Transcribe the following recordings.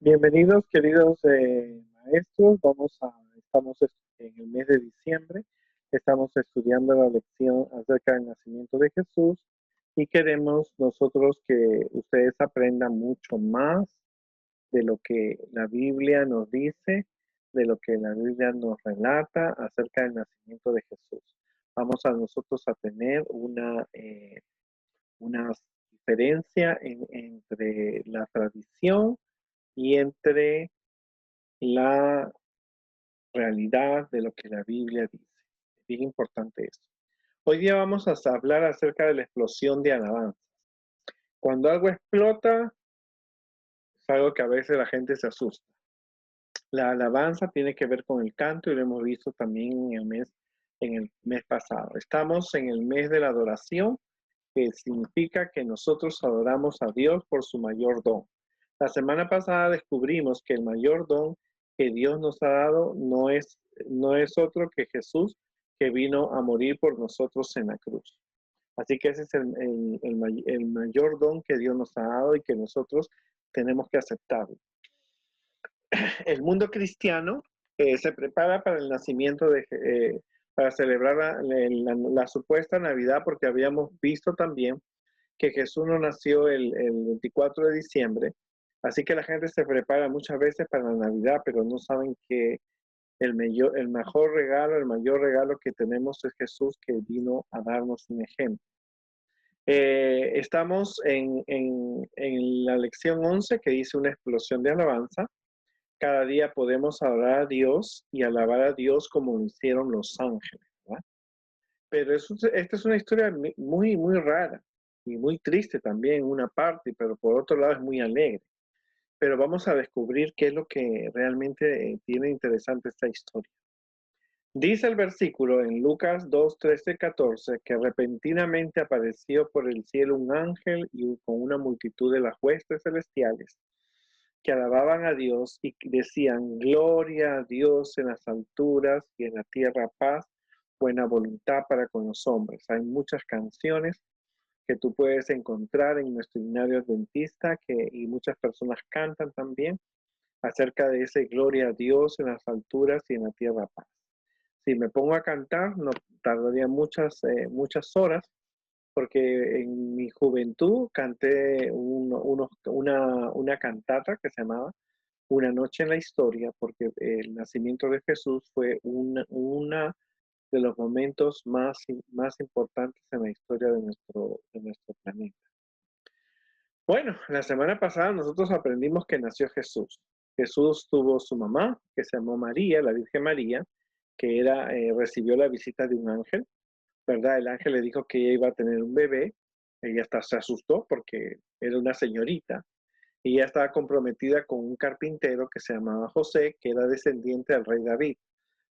Bienvenidos, queridos maestros. Estamos en el mes de diciembre. Estamos estudiando la lección acerca del nacimiento de Jesús y queremos nosotros que ustedes aprendan mucho más de lo que la Biblia nos dice, de lo que la Biblia nos relata acerca del nacimiento de Jesús. Vamos a nosotros a tener una diferencia entre la tradición y entre la realidad de lo que la Biblia dice. Es bien importante esto. Hoy día vamos a hablar acerca de la explosión de alabanza. Cuando algo explota, es algo que a veces la gente se asusta. La alabanza tiene que ver con el canto y lo hemos visto también en el mes pasado. Estamos en el mes de la adoración, que significa que nosotros adoramos a Dios por su mayor don. La semana pasada descubrimos que el mayor don que Dios nos ha dado no es otro que Jesús, que vino a morir por nosotros en la cruz. Así que ese es el mayor don que Dios nos ha dado y que nosotros tenemos que aceptarlo. El mundo cristiano se prepara para el nacimiento para celebrar la supuesta Navidad, porque habíamos visto también que Jesús no nació el 24 de diciembre, así que la gente se prepara muchas veces para la Navidad, pero no saben que el mayor regalo que tenemos es Jesús, que vino a darnos un ejemplo. Estamos en la lección 11, que dice una explosión de alabanza. Cada día podemos adorar a Dios y alabar a Dios como lo hicieron los ángeles, ¿verdad? Pero esta es una historia muy, muy rara y muy triste también, una parte, pero por otro lado es muy alegre. Pero vamos a descubrir qué es lo que realmente tiene interesante esta historia. Dice el versículo en Lucas 2, 13, 14, que repentinamente apareció por el cielo un ángel y con una multitud de las huestes celestiales que alababan a Dios y decían: gloria a Dios en las alturas y en la tierra paz, buena voluntad para con los hombres. Hay muchas canciones que tú puedes encontrar en nuestro himnario adventista y muchas personas cantan también acerca de ese gloria a Dios en las alturas y en la tierra paz. Si me pongo a cantar, no tardaría muchas horas, porque en mi juventud canté una cantata que se llamaba Una noche en la historia, porque el nacimiento de Jesús fue una de los momentos más importantes en la historia de nuestro planeta. Bueno, la semana pasada nosotros aprendimos que nació Jesús. Jesús tuvo su mamá, que se llamó María, la Virgen María, que recibió la visita de un ángel, ¿verdad? El ángel le dijo que ella iba a tener un bebé. Ella hasta se asustó porque era una señorita. Y ella estaba comprometida con un carpintero que se llamaba José, que era descendiente del rey David.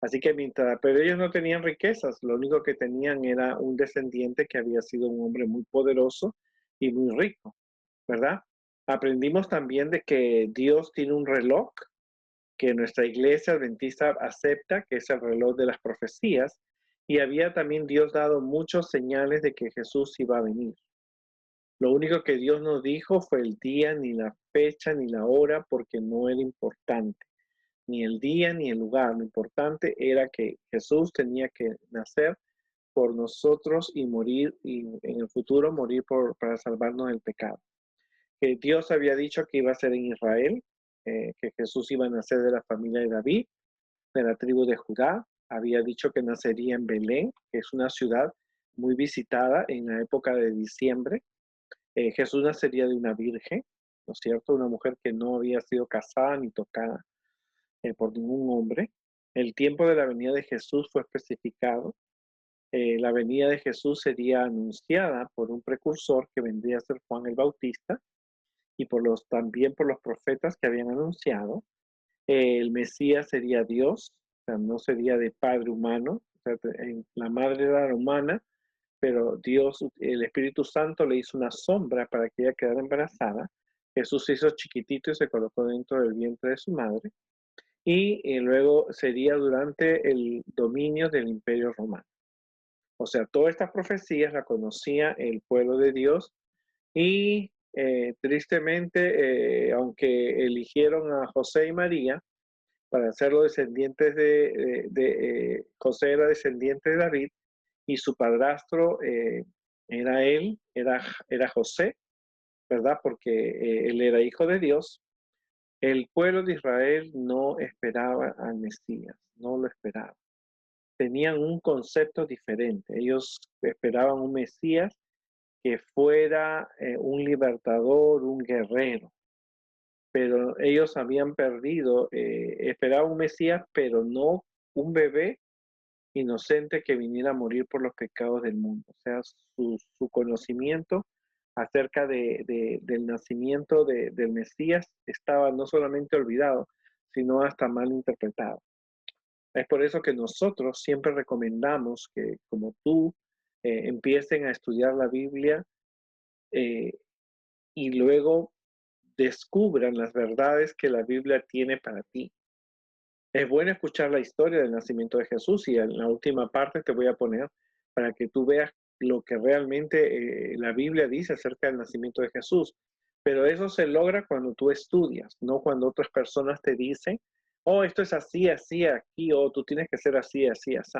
Así que pero ellos no tenían riquezas, lo único que tenían era un descendiente que había sido un hombre muy poderoso y muy rico, ¿verdad? Aprendimos también de que Dios tiene un reloj que nuestra iglesia adventista acepta, que es el reloj de las profecías, y había también Dios dado muchos señales de que Jesús iba a venir. Lo único que Dios no dijo fue el día, ni la fecha, ni la hora, porque no era importante. Ni el día, ni el lugar. Lo importante era que Jesús tenía que nacer por nosotros y morir, y en el futuro morir para salvarnos del pecado. Que Dios había dicho que iba a ser en Israel, que Jesús iba a nacer de la familia de David, de la tribu de Judá. Había dicho que nacería en Belén, que es una ciudad muy visitada en la época de diciembre. Jesús nacería de una virgen, ¿no es cierto? Una mujer que no había sido casada ni tocada por ningún hombre. El tiempo de la venida de Jesús fue especificado. La venida de Jesús sería anunciada por un precursor que vendría a ser Juan el Bautista y también por los profetas que habían anunciado. El Mesías sería Dios, o sea, no sería de padre humano. O sea, la madre era humana, pero Dios, el Espíritu Santo le hizo una sombra para que ella quedara embarazada. Jesús se hizo chiquitito y se colocó dentro del vientre de su madre. Y luego sería durante el dominio del Imperio Romano. O sea, todas estas profecías las conocía el pueblo de Dios y Tristemente, aunque eligieron a José y María para ser los descendientes José era descendiente de David y su padrastro era José, ¿verdad? Porque él era hijo de Dios. El pueblo de Israel no esperaba al Mesías, no lo esperaba. Tenían un concepto diferente. Ellos esperaban un Mesías que fuera un libertador, un guerrero. Pero ellos habían perdido, esperaban un Mesías, pero no un bebé inocente que viniera a morir por los pecados del mundo. O sea, su conocimiento acerca del nacimiento del Mesías estaba no solamente olvidado, sino hasta mal interpretado. Es por eso que nosotros siempre recomendamos que, como tú, empiecen a estudiar la Biblia eh, y luego descubran las verdades que la Biblia tiene para ti. Es bueno escuchar la historia del nacimiento de Jesús y en la última parte te voy a poner para que tú veas lo que realmente la Biblia dice acerca del nacimiento de Jesús. Pero eso se logra cuando tú estudias, no cuando otras personas te dicen, oh, esto es así, así, aquí, o tú tienes que ser así, así, así.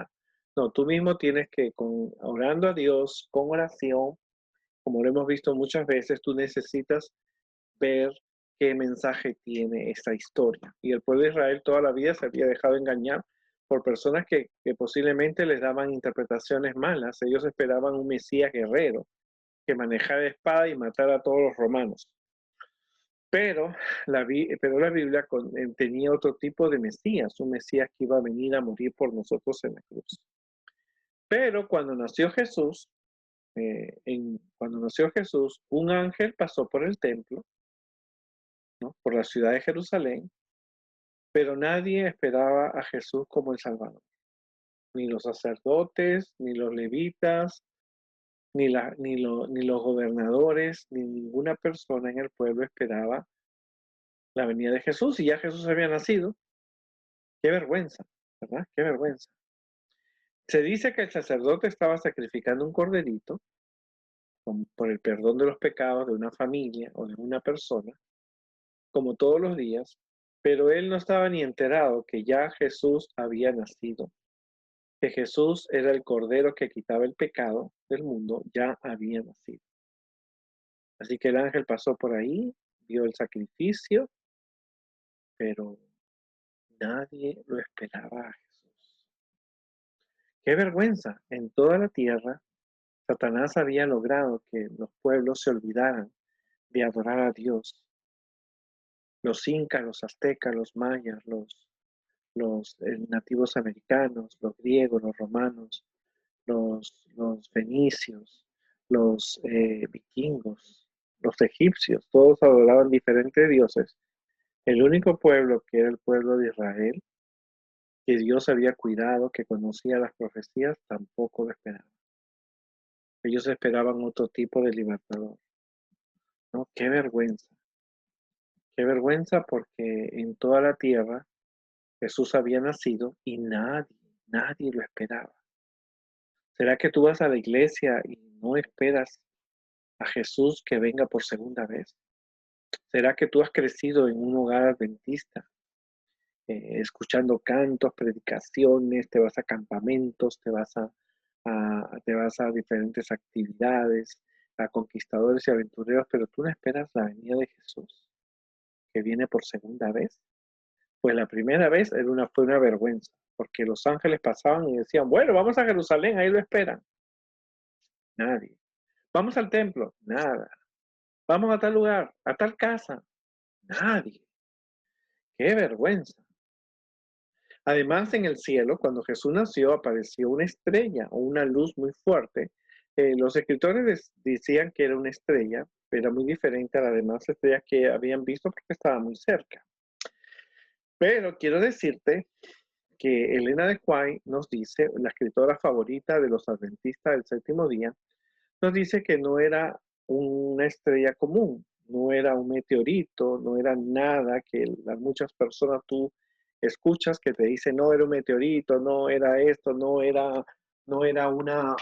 No, tú mismo tienes que, orando a Dios, con oración, como lo hemos visto muchas veces, tú necesitas ver qué mensaje tiene esta historia. Y el pueblo de Israel toda la vida se había dejado engañar por personas que posiblemente les daban interpretaciones malas. Ellos esperaban un Mesías guerrero que manejara espada y matara a todos los romanos. Pero la Biblia tenía otro tipo de Mesías, un Mesías que iba a venir a morir por nosotros en la cruz. Pero cuando nació Jesús, un ángel pasó por el templo, ¿no? Por la ciudad de Jerusalén, pero nadie esperaba a Jesús como el Salvador. Ni los sacerdotes, ni los levitas, ni los gobernadores, ni ninguna persona en el pueblo esperaba la venida de Jesús. Y ya Jesús había nacido. Qué vergüenza, ¿verdad? Qué vergüenza. Se dice que el sacerdote estaba sacrificando un corderito por el perdón de los pecados de una familia o de una persona, como todos los días, pero él no estaba ni enterado que ya Jesús había nacido, que Jesús era el Cordero que quitaba el pecado del mundo, ya había nacido. Así que el ángel pasó por ahí, vio el sacrificio, pero nadie lo esperaba a Jesús. ¡Qué vergüenza! En toda la tierra, Satanás había logrado que los pueblos se olvidaran de adorar a Dios. Los incas, los aztecas, los mayas, los nativos americanos, los griegos, los romanos, los fenicios, los vikingos, los egipcios, todos adoraban diferentes dioses. El único pueblo que era el pueblo de Israel, que Dios había cuidado, que conocía las profecías, tampoco lo esperaba. Ellos esperaban otro tipo de libertador. ¿No? Qué vergüenza porque en toda la tierra Jesús había nacido y nadie lo esperaba. ¿Será que tú vas a la iglesia y no esperas a Jesús que venga por segunda vez? ¿Será que tú has crecido en un hogar adventista, escuchando cantos, predicaciones, te vas a campamentos, te vas a diferentes actividades, a conquistadores y aventureros, pero tú no esperas la venida de Jesús, que viene por segunda vez? Pues la primera vez fue una vergüenza, porque los ángeles pasaban y decían, bueno, vamos a Jerusalén, ahí lo esperan. Nadie. Vamos al templo, nada. Vamos a tal lugar, a tal casa, nadie. Qué vergüenza. Además, en el cielo, cuando Jesús nació, apareció una estrella o una luz muy fuerte. Los escritores decían que era una estrella, pero muy diferente a las demás estrellas que habían visto porque estaba muy cerca. Pero quiero decirte que Elena de White nos dice, la escritora favorita de los adventistas del séptimo día, nos dice que no era una estrella común, no era un meteorito, no era nada que muchas personas tú escuchas que te dicen, no era un meteorito, no era esto, no era una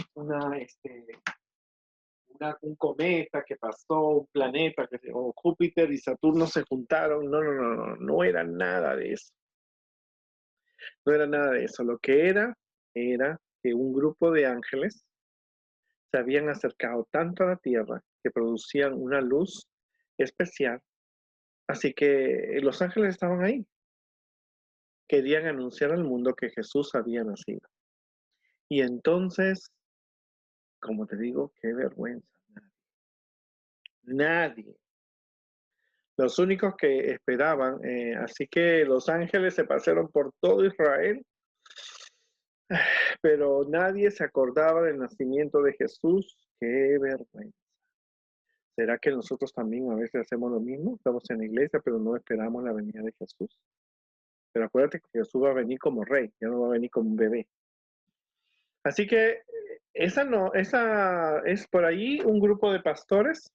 un cometa que pasó, un planeta, o Júpiter y Saturno se juntaron. No, no, no, no, no era nada de eso. No era nada de eso. Lo que era que un grupo de ángeles se habían acercado tanto a la Tierra que producían una luz especial. Así que los ángeles estaban ahí. Querían anunciar al mundo que Jesús había nacido. Y entonces, como te digo, qué vergüenza. Nadie. Los únicos que esperaban, así que los ángeles se pasaron por todo Israel, pero nadie se acordaba del nacimiento de Jesús. Qué vergüenza. ¿Será que nosotros también a veces hacemos lo mismo? Estamos en la iglesia, pero no esperamos la venida de Jesús. Pero acuérdate que Jesús va a venir como rey, ya no va a venir como un bebé. Así que esa es por ahí un grupo de pastores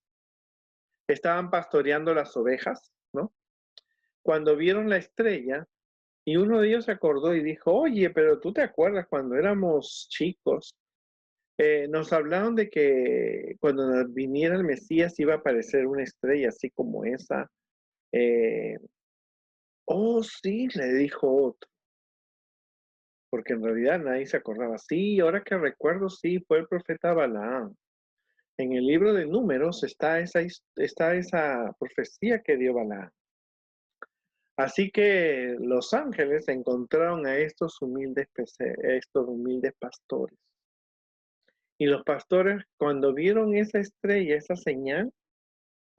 estaban pastoreando las ovejas, ¿no? Cuando vieron la estrella, y uno de ellos se acordó y dijo, oye, pero tú te acuerdas cuando éramos chicos, nos hablaron de que cuando viniera el Mesías iba a aparecer una estrella así como esa. Oh, sí, le dijo otro, porque en realidad nadie se acordaba. Sí, ahora que recuerdo, sí, fue el profeta Balaam. En el libro de Números está esa profecía que dio Balaam. Así que los ángeles encontraron a estos humildes pastores. Y los pastores, cuando vieron esa estrella, esa señal,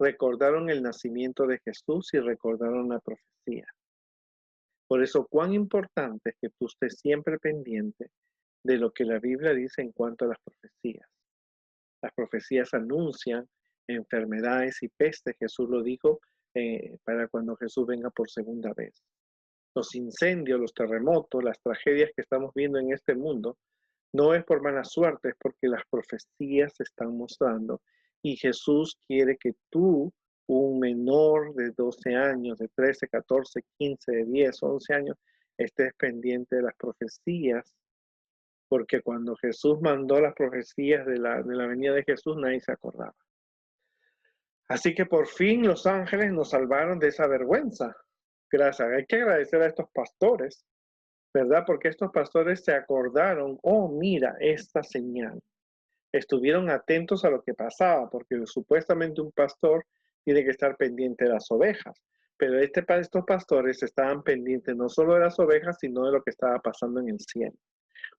recordaron el nacimiento de Jesús y recordaron la profecía. Por eso, cuán importante es que tú estés siempre pendiente de lo que la Biblia dice en cuanto a las profecías. Las profecías anuncian enfermedades y pestes. Jesús lo dijo para cuando Jesús venga por segunda vez. Los incendios, los terremotos, las tragedias que estamos viendo en este mundo, no es por mala suerte, es porque las profecías se están mostrando y Jesús quiere que tú, un menor de 12 años, de 13, 14, 15, de 10, 11 años, estés pendiente de las profecías, porque cuando Jesús mandó las profecías de la venida de Jesús, nadie se acordaba. Así que por fin los ángeles nos salvaron de esa vergüenza. Gracias. Hay que agradecer a estos pastores, ¿verdad? Porque estos pastores se acordaron, oh, mira esta señal. Estuvieron atentos a lo que pasaba, porque supuestamente un pastor tiene que estar pendiente de las ovejas. Pero estos pastores estaban pendientes no solo de las ovejas, sino de lo que estaba pasando en el cielo.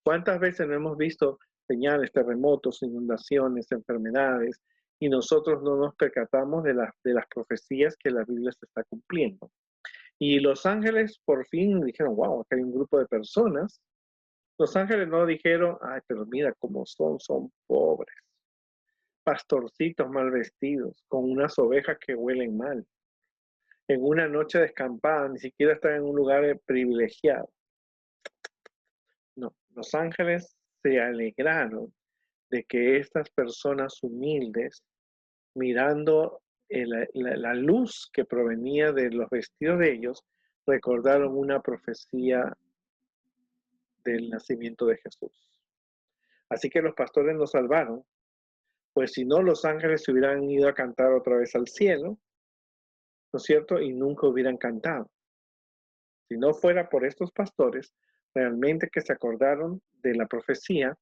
¿Cuántas veces no hemos visto señales, terremotos, inundaciones, enfermedades, y nosotros no nos percatamos de las profecías que la Biblia se está cumpliendo? Y los ángeles por fin dijeron, wow, acá hay un grupo de personas. Los ángeles no dijeron, ay, pero mira cómo son pobres, pastorcitos mal vestidos, con unas ovejas que huelen mal. En una noche descampada, ni siquiera están en un lugar privilegiado. No, los ángeles se alegraron de que estas personas humildes, mirando la luz que provenía de los vestidos de ellos, recordaron una profecía del nacimiento de Jesús. Así que los pastores nos salvaron, pues si no, los ángeles se hubieran ido a cantar otra vez al cielo, ¿no es cierto? Y nunca hubieran cantado. Si no fuera por estos pastores, realmente que se acordaron de la profecía,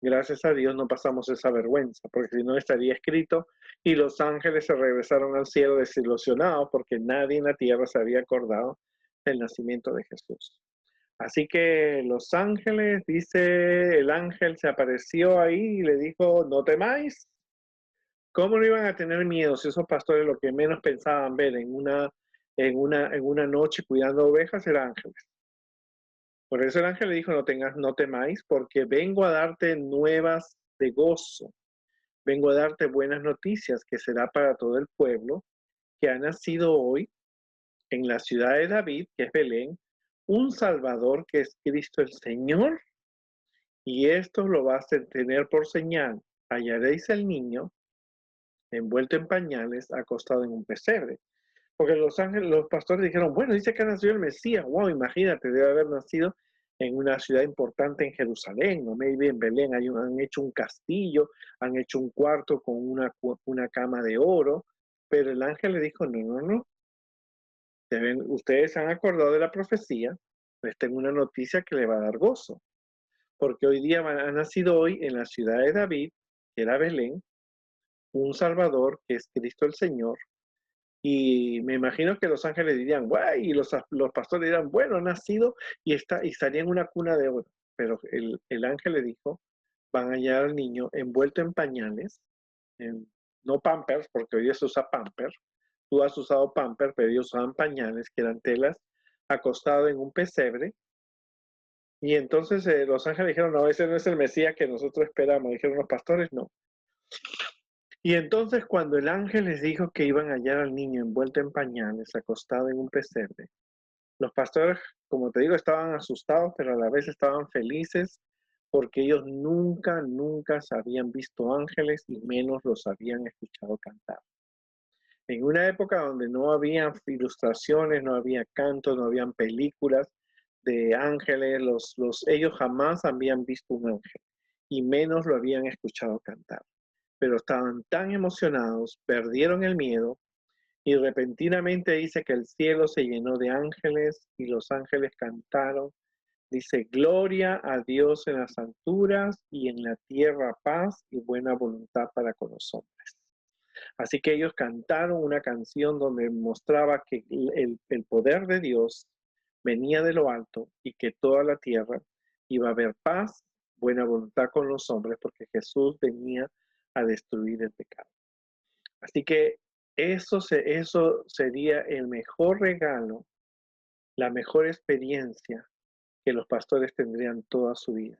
gracias a Dios no pasamos esa vergüenza, porque si no estaría escrito, y los ángeles se regresaron al cielo desilusionados porque nadie en la tierra se había acordado del nacimiento de Jesús. Así que los ángeles, dice, el ángel se apareció ahí y le dijo, no temáis. ¿Cómo no iban a tener miedo si esos pastores lo que menos pensaban ver en una noche cuidando ovejas eran ángeles? Por eso el ángel le dijo, no temáis, porque vengo a darte nuevas de gozo. Vengo a darte buenas noticias que será para todo el pueblo, que ha nacido hoy en la ciudad de David, que es Belén, un Salvador que es Cristo el Señor. Y esto lo vas a tener por señal. Hallaréis al niño envuelto en pañales, acostado en un pesebre. Porque los pastores dijeron, bueno, dice que nació el Mesías. Wow, imagínate, debe haber nacido en una ciudad importante en Jerusalén, o maybe en Belén, han hecho un castillo, han hecho un cuarto con una cama de oro, pero el ángel le dijo, no, no, no, ustedes se han acordado de la profecía, les tengo una noticia que le va a dar gozo, porque hoy día ha nacido hoy en la ciudad de David, que era Belén, un Salvador que es Cristo el Señor. Y me imagino que los ángeles dirían, guay, y los pastores dirán, bueno, ha nacido y estaría en una cuna de oro. Pero el ángel le dijo, van a hallar al niño envuelto en pañales, no pampers, porque hoy día se usa pampers. Tú has usado pampers, pero ellos usaban pañales, que eran telas, acostado en un pesebre. Y entonces los ángeles dijeron, no, ese no es el Mesías que nosotros esperamos. Dijeron los pastores, no. Y entonces cuando el ángel les dijo que iban a hallar al niño envuelto en pañales, acostado en un pesebre, los pastores, como te digo, estaban asustados, pero a la vez estaban felices porque ellos nunca, nunca se habían visto ángeles y menos los habían escuchado cantar. En una época donde no había ilustraciones, no había cantos, no habían películas de ángeles, ellos jamás habían visto un ángel y menos lo habían escuchado cantar. Pero estaban tan emocionados, perdieron el miedo y repentinamente dice que el cielo se llenó de ángeles y los ángeles cantaron. Dice, gloria a Dios en las alturas y en la tierra paz y buena voluntad para con los hombres. Así que ellos cantaron una canción donde mostraba que el poder de Dios venía de lo alto y que toda la tierra iba a haber paz, buena voluntad con los hombres, porque Jesús venía a destruir el pecado. Así que eso sería el mejor regalo, la mejor experiencia que los pastores tendrían toda su vida.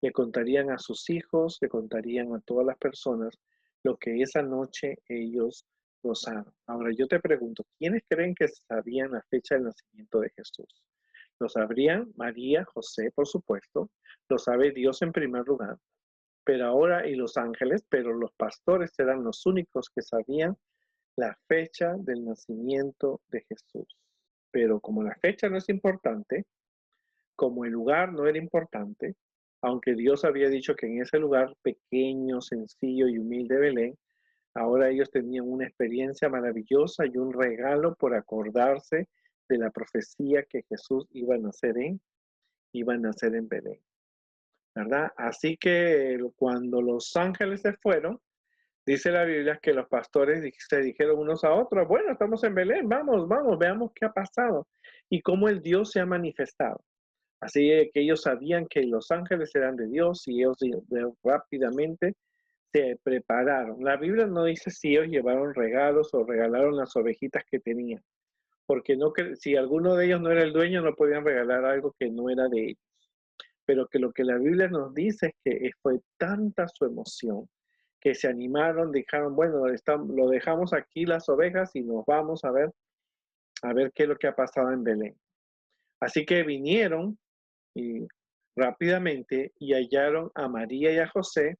Le contarían a sus hijos, le contarían a todas las personas lo que esa noche ellos gozaron. Ahora yo te pregunto, ¿quiénes creen que sabían la fecha del nacimiento de Jesús? Lo sabrían María, José, por supuesto, lo sabe Dios en primer lugar, pero ahora y los ángeles, pero los pastores eran los únicos que sabían la fecha del nacimiento de Jesús. Pero como la fecha no es importante, como el lugar no era importante, aunque Dios había dicho que en ese lugar pequeño, sencillo y humilde Belén, ahora ellos tenían una experiencia maravillosa y un regalo por acordarse de la profecía que Jesús iba a nacer en Belén, ¿verdad? Así que cuando los ángeles se fueron, dice la Biblia que los pastores se dijeron unos a otros, bueno, estamos en Belén, vamos, vamos, veamos qué ha pasado y cómo el Dios se ha manifestado. Así que ellos sabían que los ángeles eran de Dios y ellos rápidamente se prepararon. La Biblia no dice si ellos llevaron regalos o regalaron las ovejitas que tenían, porque no, si alguno de ellos no era el dueño, no podían regalar algo que no era de ellos. Pero que lo que la Biblia nos dice es que fue tanta su emoción que se animaron, dijeron, bueno, lo dejamos aquí las ovejas y nos vamos a ver qué es lo que ha pasado en Belén. Así que vinieron y rápidamente y hallaron a María y a José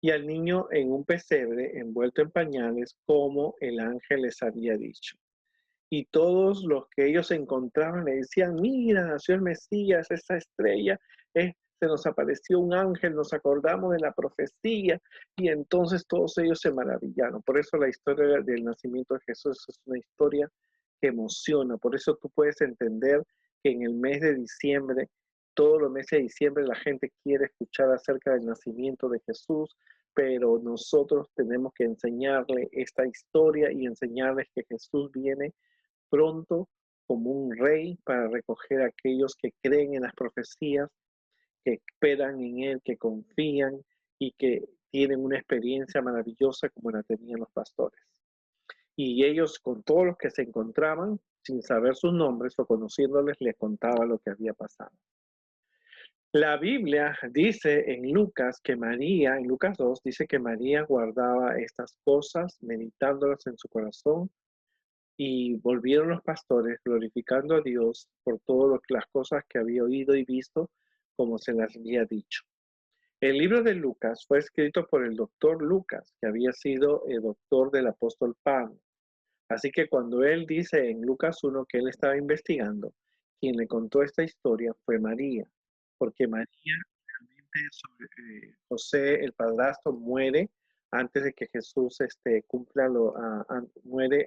y al niño en un pesebre envuelto en pañales como el ángel les había dicho. Y todos los que ellos encontraban le decían, mira, nació el Mesías, esa estrella, se nos apareció un ángel, nos acordamos de la profecía, y entonces todos ellos se maravillaron. Por eso la historia del nacimiento de Jesús es una historia que emociona, por eso tú puedes entender que en el mes de diciembre, todos los meses de diciembre, la gente quiere escuchar acerca del nacimiento de Jesús, pero nosotros tenemos que enseñarle esta historia y enseñarles que Jesús viene pronto como un rey para recoger a aquellos que creen en las profecías, que esperan en Él, que confían y que tienen una experiencia maravillosa como la tenían los pastores. Y ellos, con todos los que se encontraban, sin saber sus nombres o conociéndoles, les contaba lo que había pasado. La Biblia dice en Lucas que María, en Lucas 2, dice que María guardaba estas cosas, meditándolas en su corazón. Y volvieron los pastores glorificando a Dios por todas las cosas que había oído y visto, como se las había dicho. El libro de Lucas fue escrito por el doctor Lucas, que había sido el doctor del apóstol Pablo. Así que cuando él dice en Lucas 1 que él estaba investigando, quien le contó esta historia fue María. porque María realmente José, el padrastro, muere antes de que Jesús cumpla muere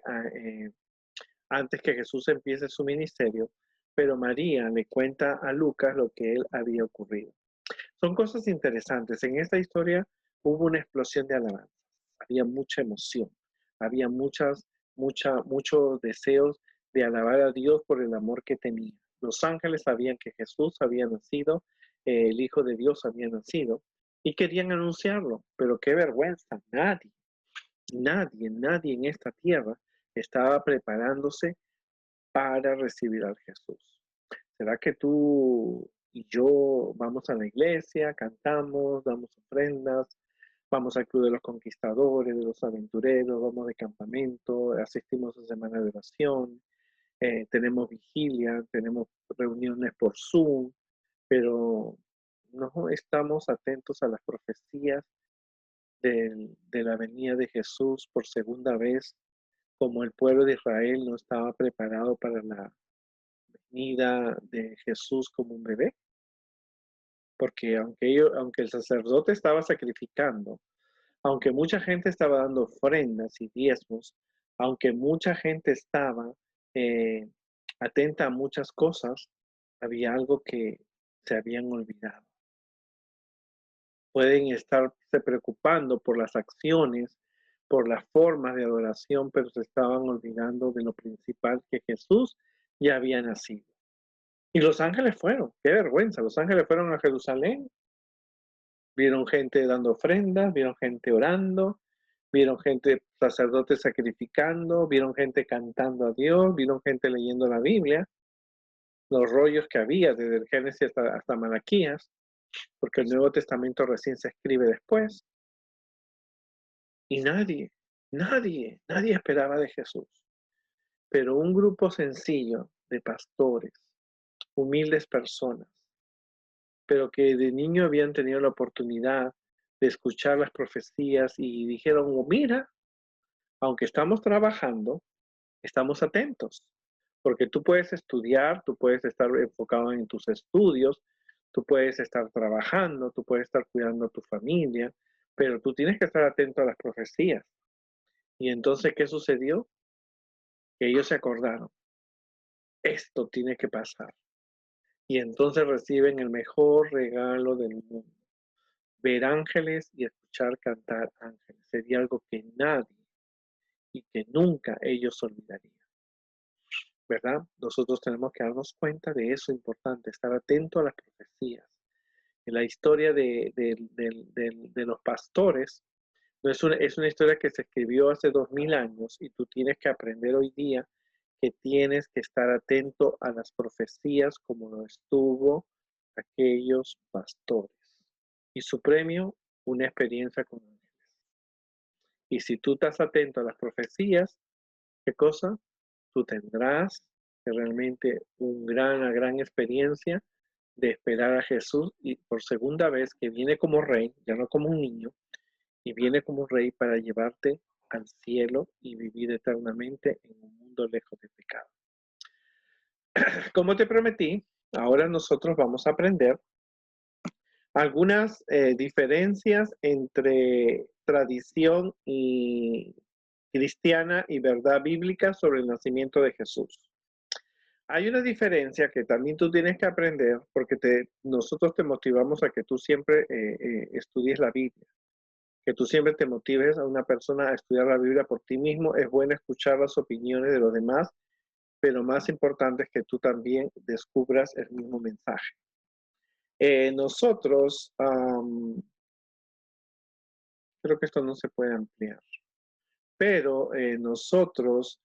antes que Jesús empiece su ministerio, pero María le cuenta a Lucas lo que él había ocurrido. Son cosas interesantes. En esta historia hubo una explosión de alabanza, había mucha emoción, había muchos deseos de alabar a Dios por el amor que tenía. Los ángeles sabían que Jesús había nacido, el Hijo de Dios había nacido, y querían anunciarlo, pero qué vergüenza, nadie en esta tierra estaba preparándose para recibir al Jesús. ¿Será que tú y yo vamos a la iglesia, cantamos, damos ofrendas, vamos al Club de los Conquistadores, de los Aventureros, vamos de campamento, asistimos a semana de oración, tenemos vigilia, tenemos reuniones por Zoom, pero no estamos atentos a las profecías de la venida de Jesús por segunda vez, como el pueblo de Israel no estaba preparado para la venida de Jesús como un bebé? Porque aunque el sacerdote estaba sacrificando, aunque mucha gente estaba dando ofrendas y diezmos, aunque mucha gente estaba eh, atenta a muchas cosas, había algo que se habían olvidado. Pueden estarse preocupando por las acciones, por las formas de adoración, pero se estaban olvidando de lo principal, que Jesús ya había nacido. Y los ángeles fueron, qué vergüenza, los ángeles fueron a Jerusalén, vieron gente dando ofrendas, vieron gente orando, vieron gente, sacerdotes sacrificando, vieron gente cantando a Dios, vieron gente leyendo la Biblia, los rollos que había desde el Génesis hasta Malaquías, porque el Nuevo Testamento recién se escribe después, y nadie esperaba de Jesús. Pero un grupo sencillo de pastores, humildes personas, pero que de niño habían tenido la oportunidad de escuchar las profecías y dijeron, oh, mira, aunque estamos trabajando, estamos atentos, porque tú puedes estudiar, tú puedes estar enfocado en tus estudios, tú puedes estar trabajando, tú puedes estar cuidando a tu familia, pero tú tienes que estar atento a las profecías. Y entonces, ¿qué sucedió? Que ellos se acordaron, esto tiene que pasar. Y entonces reciben el mejor regalo del mundo, ver ángeles y escuchar cantar ángeles. Sería algo que nadie y que nunca ellos olvidarían, ¿verdad? Nosotros tenemos que darnos cuenta de eso importante, estar atento a las profecías. En la historia de los pastores, no es una historia que se escribió hace 2000 años y tú tienes que aprender hoy día que tienes que estar atento a las profecías como lo estuvo aquellos pastores. Y su premio, una experiencia con ángeles. Y si tú estás atento a las profecías, ¿qué cosa? Tú tendrás realmente una gran experiencia de esperar a Jesús y por segunda vez que viene como rey, ya no como un niño, y viene como rey para llevarte al cielo y vivir eternamente en un mundo lejos de pecado. Como te prometí, ahora nosotros vamos a aprender algunas diferencias entre tradición y cristiana y verdad bíblica sobre el nacimiento de Jesús. Hay una diferencia que también tú tienes que aprender porque nosotros te motivamos a que tú siempre estudies la Biblia, que tú siempre te motives a una persona a estudiar la Biblia por ti mismo. Es bueno escuchar las opiniones de los demás, pero más importante es que tú también descubras el mismo mensaje. Nosotros, creo que esto no se puede ampliar, pero nosotros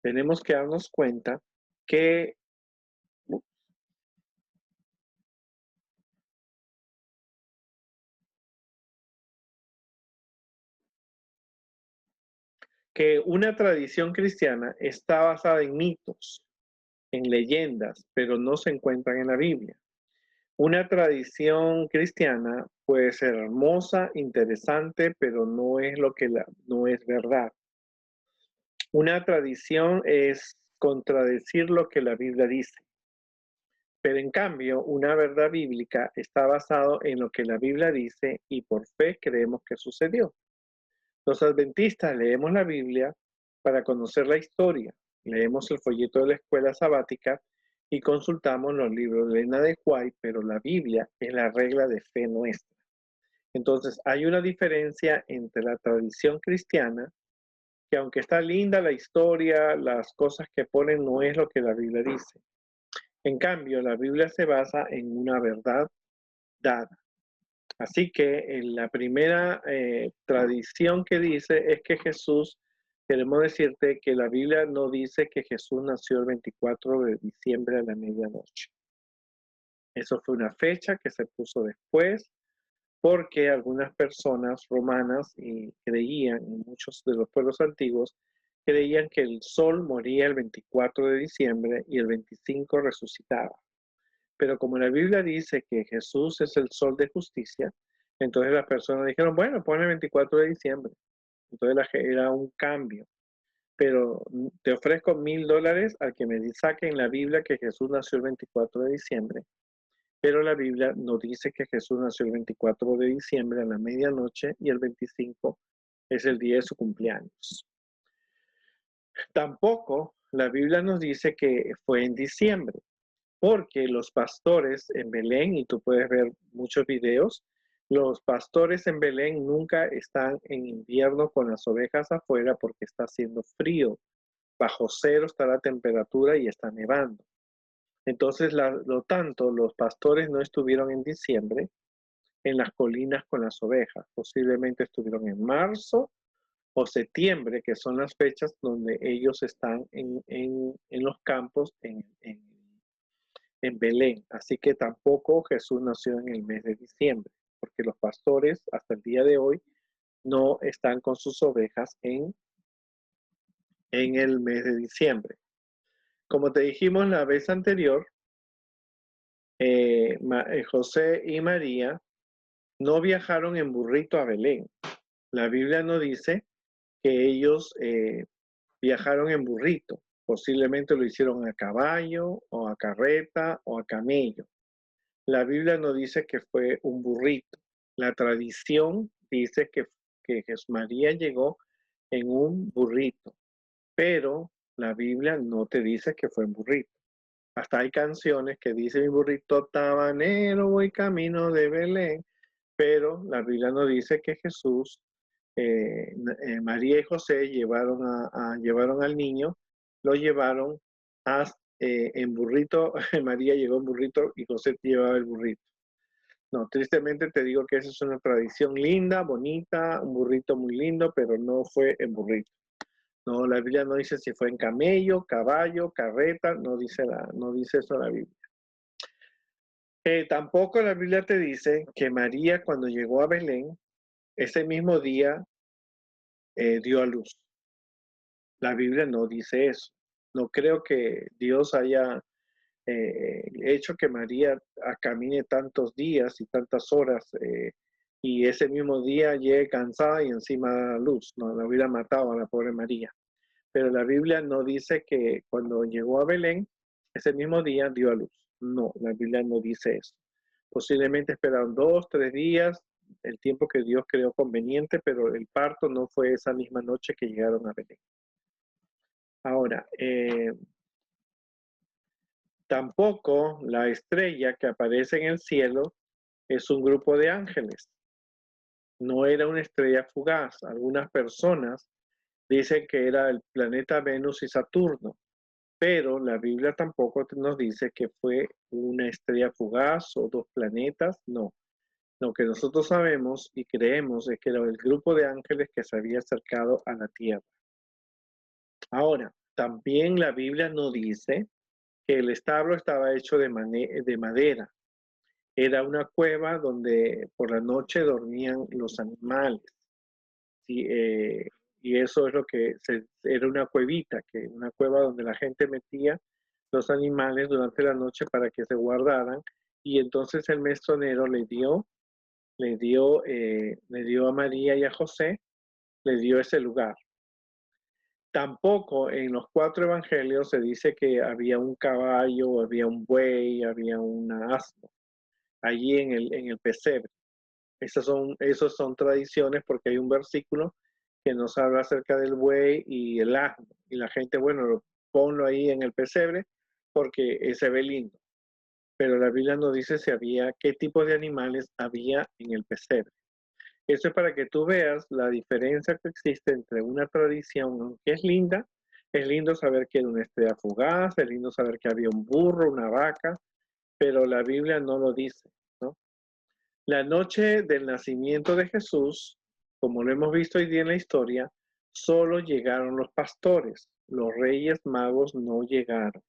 tenemos que darnos cuenta que una tradición cristiana está basada en mitos, en leyendas, pero no se encuentran en la Biblia. Una tradición cristiana puede ser hermosa, interesante, pero no es no es verdad. Una tradición es contradecir lo que la Biblia dice. Pero en cambio, una verdad bíblica está basado en lo que la Biblia dice y por fe creemos que sucedió. Los adventistas leemos la Biblia para conocer la historia, leemos el folleto de la escuela sabática y consultamos los libros de Elena de White, pero la Biblia es la regla de fe nuestra. Entonces, hay una diferencia entre la tradición cristiana, que aunque está linda la historia, las cosas que ponen no es lo que la Biblia dice. En cambio, la Biblia se basa en una verdad dada. Así que en la primera tradición que dice es que Jesús, queremos decirte que la Biblia no dice que Jesús nació el 24 de diciembre a la medianoche. Eso fue una fecha que se puso después porque algunas personas romanas y creían, y muchos de los pueblos antiguos, creían que el sol moría el 24 de diciembre y el 25 resucitaba. Pero como la Biblia dice que Jesús es el sol de justicia, entonces las personas dijeron, bueno, pon el 24 de diciembre. Entonces era un cambio. Pero te ofrezco $1000 al que me saque en la Biblia que Jesús nació el 24 de diciembre. Pero la Biblia no dice que Jesús nació el 24 de diciembre a la medianoche y el 25 es el día de su cumpleaños. Tampoco la Biblia nos dice que fue en diciembre, porque los pastores en Belén, y tú puedes ver muchos videos, los pastores en Belén nunca están en invierno con las ovejas afuera porque está haciendo frío. Bajo cero está la temperatura y está nevando. Entonces, lo tanto, los pastores no estuvieron en diciembre en las colinas con las ovejas. Posiblemente estuvieron en marzo o septiembre, que son las fechas donde ellos están en los campos en Belén. Así que tampoco Jesús nació en el mes de diciembre, porque los pastores hasta el día de hoy no están con sus ovejas en el mes de diciembre. Como te dijimos la vez anterior, José y María no viajaron en burrito a Belén. La Biblia no dice que ellos viajaron en burrito. Posiblemente lo hicieron a caballo o a carreta o a camello. La Biblia no dice que fue un burrito. La tradición dice que María llegó en un burrito, pero la Biblia no te dice que fue en burrito. Hasta hay canciones que dicen mi burrito tabanero, voy camino de Belén, pero la Biblia no dice que Jesús, María y José llevaron al niño, lo llevaron en burrito, María llegó en burrito y José llevaba el burrito. No, tristemente te digo que esa es una tradición linda, bonita, un burrito muy lindo, pero no fue en burrito. No, la Biblia no dice si fue en camello, caballo, carreta, no dice eso la Biblia. Tampoco la Biblia te dice que María cuando llegó a Belén, ese mismo día dio a luz. La Biblia no dice eso. No creo que Dios haya hecho que María camine tantos días y tantas horas y ese mismo día llegue cansada y encima da luz. No, la hubiera matado a la pobre María. Pero la Biblia no dice que cuando llegó a Belén, ese mismo día dio a luz. No, la Biblia no dice eso. Posiblemente esperaron 2, 3 días, el tiempo que Dios creó conveniente, pero el parto no fue esa misma noche que llegaron a Belén. Ahora, tampoco la estrella que aparece en el cielo es un grupo de ángeles. No era una estrella fugaz. Algunas personas dicen que era el planeta Venus y Saturno, pero la Biblia tampoco nos dice que fue una estrella fugaz o dos planetas, no. Lo que nosotros sabemos y creemos es que era el grupo de ángeles que se había acercado a la tierra. Ahora, también la Biblia no dice que el establo estaba hecho de madera. Era una cueva donde por la noche dormían los animales. Sí, y eso es lo que era una cuevita, una cueva donde la gente metía los animales durante la noche para que se guardaran. Y entonces el mesonero le dio a María y a José, le dio ese lugar. Tampoco en los 4 evangelios se dice que había un caballo, había un buey, había un asno allí en el pesebre. Esas son tradiciones porque hay un versículo que nos habla acerca del buey y el asno. Y la gente, bueno, ponlo ahí en el pesebre porque se ve lindo. Pero la Biblia no dice si había, qué tipo de animales había en el pesebre. Eso es para que tú veas la diferencia que existe entre una tradición, aunque es lindo saber que era una estrella fugaz, es lindo saber que había un burro, una vaca, pero la Biblia no lo dice, ¿no? La noche del nacimiento de Jesús, como lo hemos visto hoy día en la historia, solo llegaron los pastores, los reyes magos no llegaron.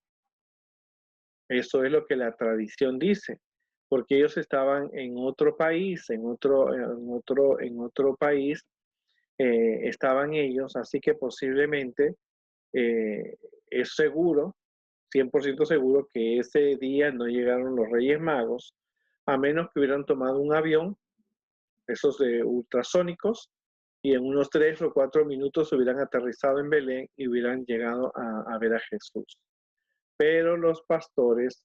Eso es lo que la tradición dice, porque ellos estaban en otro país, en otro país estaban ellos, así que posiblemente eh, es seguro, 100% seguro que ese día no llegaron los Reyes Magos, a menos que hubieran tomado un avión, esos de ultrasónicos, y en unos 3 o 4 minutos hubieran aterrizado en Belén y hubieran llegado a ver a Jesús. Pero los pastores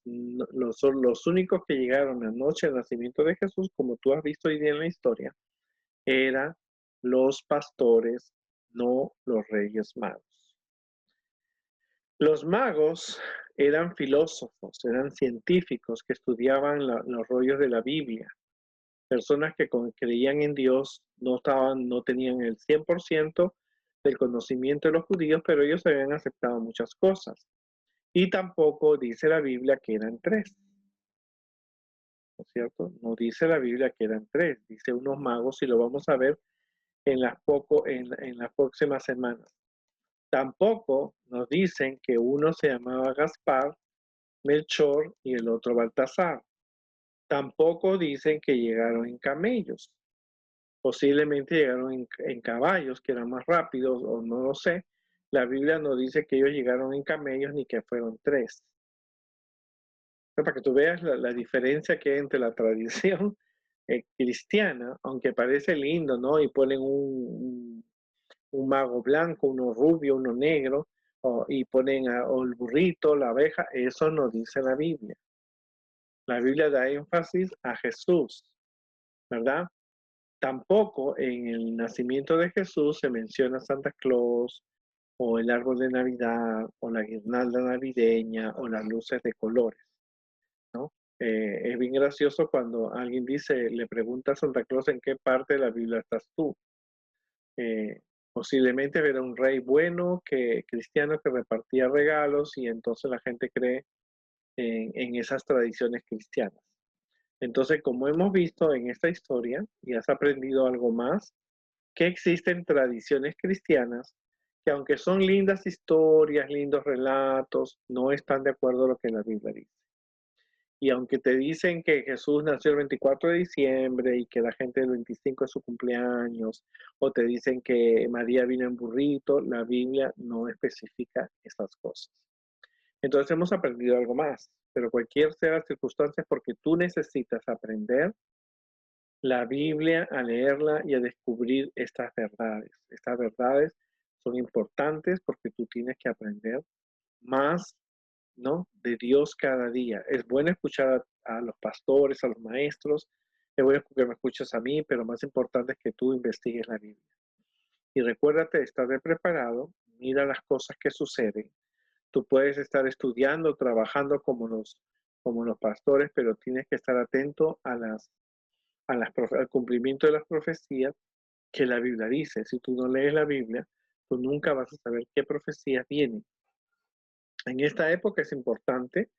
son los únicos que llegaron la noche del nacimiento de Jesús, como tú has visto hoy día en la historia, eran los pastores, no los reyes magos. Los magos eran filósofos, eran científicos que estudiaban los rollos de la Biblia, personas que creían en Dios, no tenían el 100% del conocimiento de los judíos, pero ellos habían aceptado muchas cosas. Y tampoco dice la Biblia que eran tres, ¿no es cierto? No dice la Biblia que eran tres, dice unos magos y lo vamos a ver en las próximas semanas. Tampoco nos dicen que uno se llamaba Gaspar, Melchor y el otro Baltasar. Tampoco dicen que llegaron en camellos. Posiblemente llegaron en caballos, que eran más rápidos, o no lo sé. La Biblia no dice que ellos llegaron en camellos ni que fueron tres. Para que tú veas la diferencia que hay entre la tradición cristiana, aunque parece lindo, ¿no? Y ponen un mago blanco, uno rubio, uno negro, y ponen o el burrito, la abeja, eso no dice la Biblia. La Biblia da énfasis a Jesús, ¿verdad? Tampoco en el nacimiento de Jesús se menciona Santa Claus, o el árbol de Navidad, o la guirnalda navideña, o las luces de colores, ¿no? Es bien gracioso cuando alguien le pregunta a Santa Claus en qué parte de la Biblia estás tú. Posiblemente era un rey bueno, cristiano que repartía regalos y entonces la gente cree en esas tradiciones cristianas. Entonces, como hemos visto en esta historia y has aprendido algo más, que existen tradiciones cristianas que aunque son lindas historias, lindos relatos, no están de acuerdo a lo que la Biblia dice. Y aunque te dicen que Jesús nació el 24 de diciembre y que la gente del 25 es su cumpleaños, o te dicen que María vino en burrito, la Biblia no especifica esas cosas. Entonces hemos aprendido algo más, pero cualquier sea la circunstancia es porque tú necesitas aprender la Biblia, a leerla y a descubrir estas verdades. Estas verdades son importantes porque tú tienes que aprender más, ¿no? De Dios cada día. Es bueno escuchar a los pastores, a los maestros, es bueno que me escuches a mí, pero más importante es que tú investigues la Biblia. Y recuérdate de estar preparado, mira las cosas que suceden. Tú puedes estar estudiando, trabajando como los pastores, pero tienes que estar atento al cumplimiento de las profecías que la Biblia dice. Si tú no lees la Biblia, tú nunca vas a saber qué profecías vienen. En esta época es importante,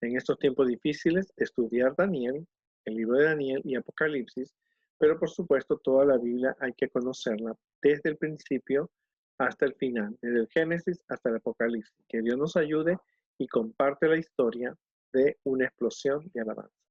en estos tiempos difíciles, estudiar Daniel, el libro de Daniel y Apocalipsis, pero por supuesto toda la Biblia hay que conocerla desde el principio hasta el final, desde el Génesis hasta el Apocalipsis. Que Dios nos ayude y comparte la historia de una explosión de alabanza.